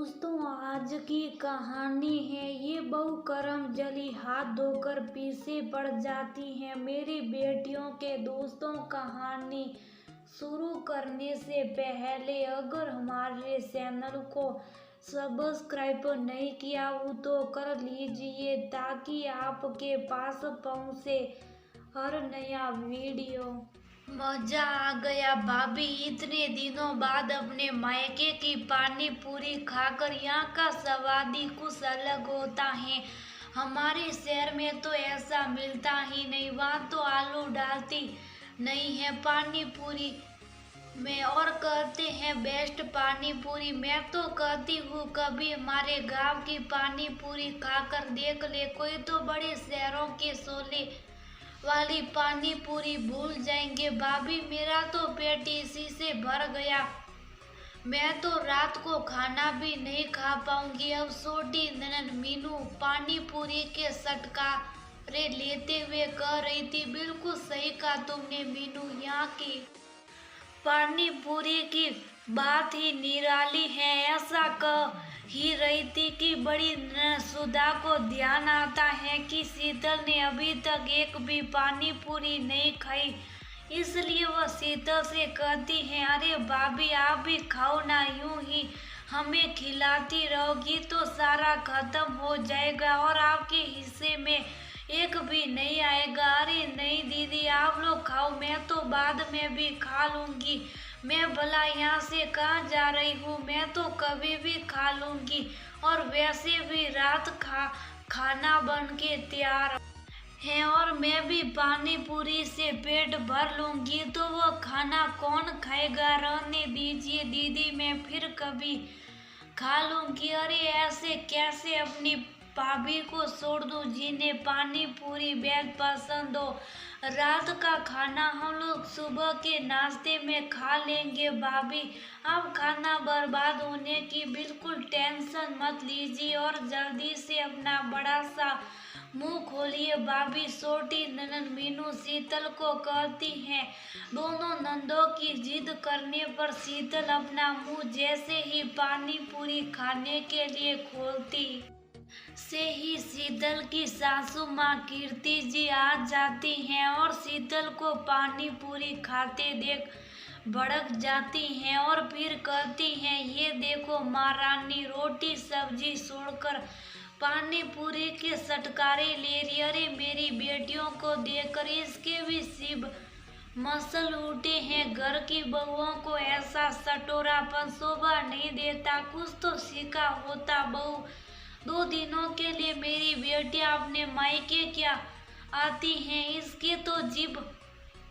दोस्तों, आज की कहानी है। ये बहू करमजली हाथ धोकर पीछे पड़ जाती है। मेरी बेटियों के दोस्तों, कहानी शुरू करने से पहले अगर हमारे चैनल को सब्सक्राइब नहीं किया हो तो कर लीजिए ताकि आपके पास पहुंचे हर नया वीडियो। मजा आ गया भाभी, इतने दिनों बाद अपने मायके की पानी पूरी खाकर। यहाँ का स्वाद ही कुछ अलग होता है। हमारे शहर में तो ऐसा मिलता ही नहीं। वहाँ तो आलू डालती नहीं है पानी पूरी में और कहते हैं बेस्ट पानी पूरी। मैं तो कहती हूँ कभी हमारे गांव की पानी पूरी खाकर देख ले। कोई तो बड़े शहरों के शोले वाली पानी पूरी भूल जाएंगे। भाभी, मेरा तो पेट इसी से भर गया। मैं तो रात को खाना भी नहीं खा पाऊंगी। अब छोटी ननद मीनू पानी पूरी के सटकारे लेते हुए कह रही थी, बिल्कुल सही कहा तुमने मीनू, यहाँ की पानी पूरी की बात ही निराली है। ऐसा कह ही रही थी कि बड़ी सुधा को ध्यान आता है कि शीतल ने अभी तक एक भी पानी पूरी नहीं खाई। इसलिए वह शीतल से कहती है, अरे भाभी आप भी खाओ ना, यूं ही हमें खिलाती रहोगी तो सारा खत्म हो जाएगा और आपके हिस्से में एक भी नहीं आएगा। अरे नहीं दीदी, आप लोग खाओ, मैं तो बाद में भी खा लूंगी। मैं भला यहाँ से कहाँ जा रही हूँ, मैं तो कभी भी खा लूंगी। और वैसे भी रात खाना बन के तैयार है और मैं भी पानी पूरी से पेट भर लूंगी। तो वो खाना कौन खाएगा? रहने दीजिए दीदी, मैं फिर कभी खा लूंगी। अरे ऐसे कैसे अपनी भाभी को छोड़ दूं जिन्हें पानी पूरी बेहद पसंद हो। रात का खाना हम लोग सुबह के नाश्ते में खा लेंगे। भाभी, अब खाना बर्बाद होने की बिल्कुल टेंशन मत लीजिए और जल्दी से अपना बड़ा सा मुंह खोलिए। भाभी छोटी ननद मीनू शीतल को कहती हैं। दोनों नंदों की जिद करने पर शीतल अपना मुंह जैसे ही पानी पूरी खाने के लिए खोलती से ही शीतल की सासू माँ कीर्ति जी आ जाती हैं और शीतल को पानी पूरी खाते देख भड़क जाती हैं और फिर कहती हैं, ये देखो महारानी रोटी सब्जी छोड़कर पानी पूरी के सटकारे ले रही। अरे मेरी बेटियों को देखकर इसके भी शिव मसल उठे हैं। घर की बहुओं को ऐसा सटोरापन शोभा नहीं देता। कुछ तो सीखा होता बहू। 2 दिनों के लिए मेरी बेटियां अपने मायके क्या आती हैं, इसके तो जीभ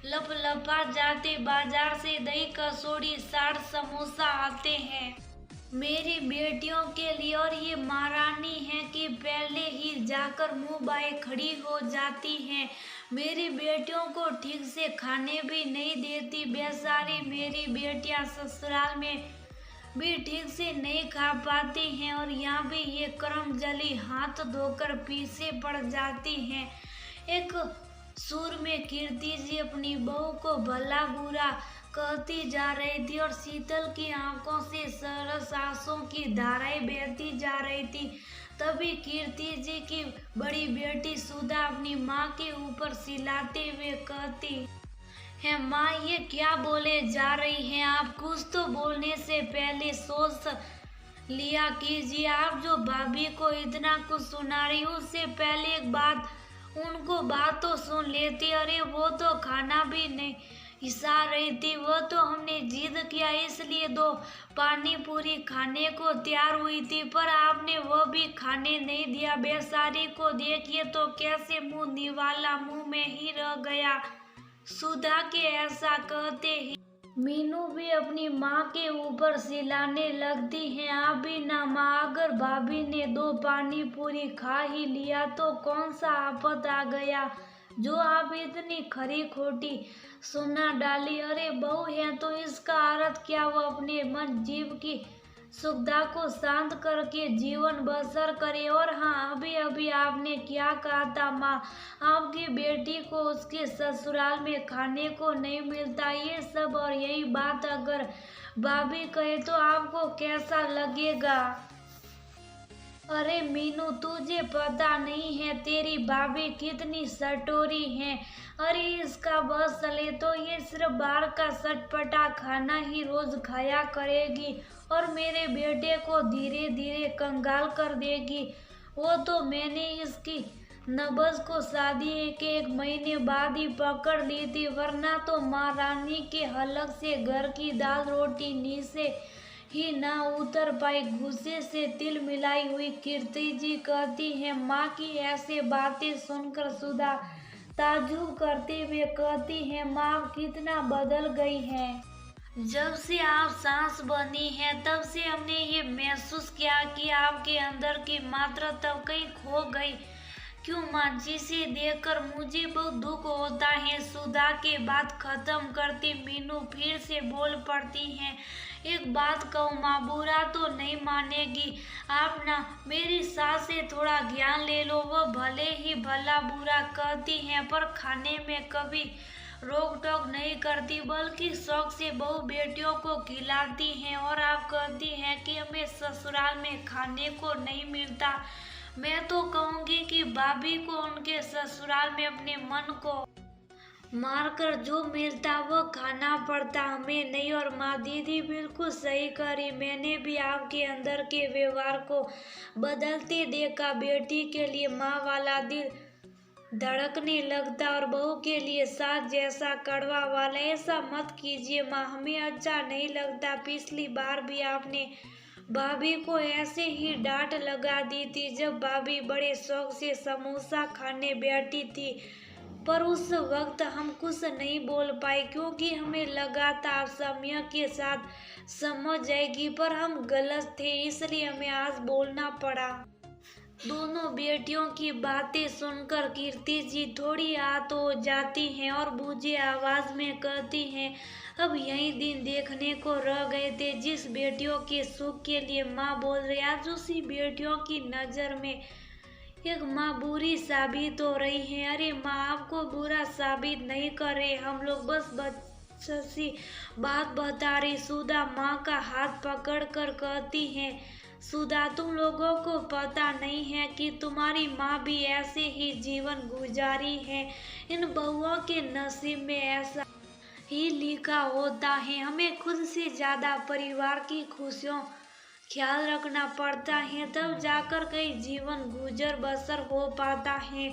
लपलपा जाते। बाजार से दही कचौड़ी चाट समोसा आते हैं मेरी बेटियों के लिए और ये महारानी है कि पहले ही जाकर मुंह बाए खड़ी हो जाती हैं। मेरी बेटियों को ठीक से खाने भी नहीं देती। बेचारी मेरी बेटियां ससुराल में भी ठीक से नहीं खा पाती हैं और यहाँ भी ये करमजली हाथ धोकर पीछे पड़ जाती हैं। एक सुर में कीर्ति जी अपनी बहू को भला बुरा कहती जा रही थी और शीतल की आंखों से सरस आंसुओं की धाराएं बहती जा रही थी। तभी कीर्ति जी की बड़ी बेटी सुधा अपनी माँ के ऊपर चिल्लाते हुए कहती है, माँ ये क्या बोले जा रही हैं आप? कुछ तो बोलने से पहले सोच लिया कीजिए। आप जो भाभी को इतना कुछ सुना रही हो उससे पहले एक बात उनको बात तो सुन लेती। अरे वो तो खाना भी नहीं हिस्सा रही थी। वो तो हमने जिद किया इसलिए 2 पानी पूरी खाने को तैयार हुई थी, पर आपने वो भी खाने नहीं दिया। बेचारी को देखिए तो कैसे मुंह निवाला मुंह में ही रह गया। सुधा के ऐसा कहते ही मीनू भी अपनी माँ के ऊपर चिल्लाने लगती है, आप भी ना माँ, अगर भाभी ने 2 पानी पूरी खा ही लिया तो कौन सा आफत आ गया जो आप इतनी खरी खोटी सुना डाली। अरे बहू है तो इसका अर्थ क्या? वो अपने मन जीव की सुखदा को शांत करके जीवन बसर करे। और हाँ, अभी अभी आपने क्या कहा था माँ? आपकी बेटी को उसके ससुराल में खाने को नहीं मिलता, ये सब और यही बात अगर भाभी कहे तो आपको कैसा लगेगा? अरे मीनू, तुझे पता नहीं है तेरी भाभी कितनी सटोरी है। अरे इसका बस चले तो ये सिर्फ बाहर का चटपटा खाना ही रोज खाया करेगी और मेरे बेटे को धीरे धीरे कंगाल कर देगी। वो तो मैंने इसकी नब्ज को शादी के 1 महीने बाद ही पकड़ ली थी, वरना तो महारानी के हलक से घर की दाल रोटी नीचे ही ना उतर पाई। गुस्से से तिल मिलाई हुई कीर्ति जी कहती है, माँ की ऐसे बातें सुनकर सुधा ताज्जुब करते हुए कहती है, माँ आप कितना बदल गई है। जब से आप सास बनी है तब से हमने ये महसूस किया कि आपके अंदर की मात्रा तब कहीं खो गई। क्यों माँ, जिसे देखकर मुझे बहुत दुख होता है। सुधा के बात खत्म करती मीनू फिर से बोल पड़ती हैं, एक बात कहूँ माँ, बुरा तो नहीं मानेगी आप ना, मेरी सास से थोड़ा ज्ञान ले लो। वो भले ही भला बुरा कहती हैं पर खाने में कभी रोक टोक नहीं करती, बल्कि शौक से बहू बेटियों को खिलाती हैं। और आप कहती हैं कि हमें ससुराल में खाने को नहीं मिलता। मैं तो कहूँगी कि भाभी को उनके ससुराल में अपने मन को मारकर जो मिलता वो खाना पड़ता, हमें नहीं। और माँ दीदी बिल्कुल सही करी, मैंने भी आपके अंदर के व्यवहार को बदलते देखा। बेटी के लिए माँ वाला दिल धड़कने लगता और बहू के लिए सास जैसा कड़वा वाला। ऐसा मत कीजिए माँ, हमें अच्छा नहीं लगता। पिछली बार भी आपने भाभी को ऐसे ही डांट लगा दी थी जब भाभी बड़े शौक से समोसा खाने बैठी थी, पर उस वक्त हम कुछ नहीं बोल पाए क्योंकि हमें लगा था आप समय के साथ समझ जाएगी, पर हम गलत थे, इसलिए हमें आज बोलना पड़ा। दोनों बेटियों की बातें सुनकर कीर्ति जी थोड़ी आहत हो जाती हैं और बूझे आवाज में कहती हैं, अब यही दिन देखने को रह गए थे जिस बेटियों के सुख के लिए माँ बोल रही, आज उसी बेटियों की नजर में एक माँ बुरी साबित हो रही है। अरे माँ, आपको बुरा साबित नहीं कर रहे हम लोग, बस बच्ची बात बता रही। सुधा माँ का हाथ पकड़ कर कहती है, सुधा तुम लोगों को पता नहीं है कि तुम्हारी माँ भी ऐसे ही जीवन गुजारी है। इन बहुओं के नसीब में ऐसा ही लिखा होता है। हमें खुद से ज्यादा परिवार की खुशियों ख्याल रखना पड़ता है, तब जाकर कई जीवन गुजर बसर हो पाता है।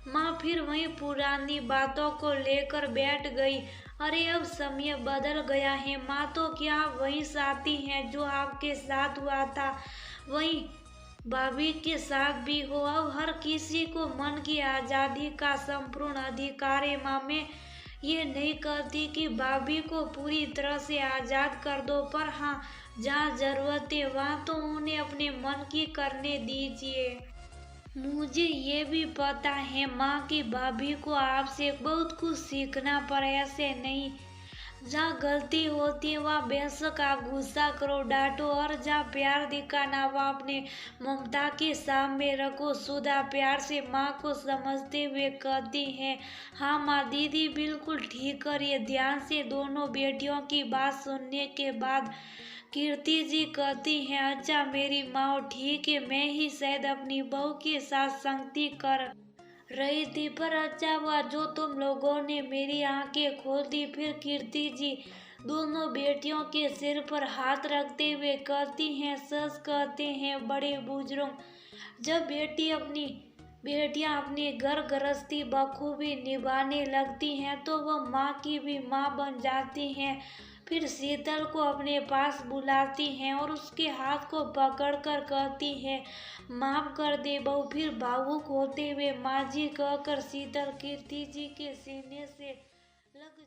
माँ फिर वही पुरानी बातों को लेकर बैठ गई। अरे अब समय बदल गया है माँ, तो क्या वही साथी हैं जो आपके साथ हुआ था वही भाभी के साथ भी हो। अब हर किसी को मन की आज़ादी का संपूर्ण अधिकार है माँ। मैं ये नहीं कहती कि भाभी को पूरी तरह से आज़ाद कर दो, पर हाँ, जहाँ जरूरत है वहाँ तो उन्हें अपने मन की करने दीजिए। मुझे ये भी पता है माँ की भाभी को आपसे बहुत कुछ सीखना, पर ऐसे नहीं। जहाँ गलती होती है वहाँ बेशक आप गुस्सा करो, डांटो, और जहाँ प्यार दिखाना वहाँ अपने ममता के सामने रखो। सुधा प्यार से माँ को समझते हुए कहती है, हाँ माँ, दीदी बिल्कुल ठीक करिए ध्यान से। दोनों बेटियों की बात सुनने के बाद कीर्ति जी कहती हैं, अच्छा मेरी माँ ठीक है, मैं ही शायद अपनी बहू के साथ संगति कर रही थी, पर अच्छा हुआ जो तुम लोगों ने मेरी आंखें खोल दी। फिर कीर्ति जी दोनों बेटियों के सिर पर हाथ रखते हुए कहती हैं, सच कहते हैं बड़े बुजुर्ग, जब बेटियां अपनी घर गृहस्थी बखूबी निभाने लगती हैं तो वह माँ की भी माँ बन जाती हैं। फिर शीतल को अपने पास बुलाती हैं और उसके हाथ को पकड़कर कहती हैं, माफ कर दे बहू। फिर भावुक होते हुए माँ जी कहकर शीतल कीर्ति जी के सीने से लग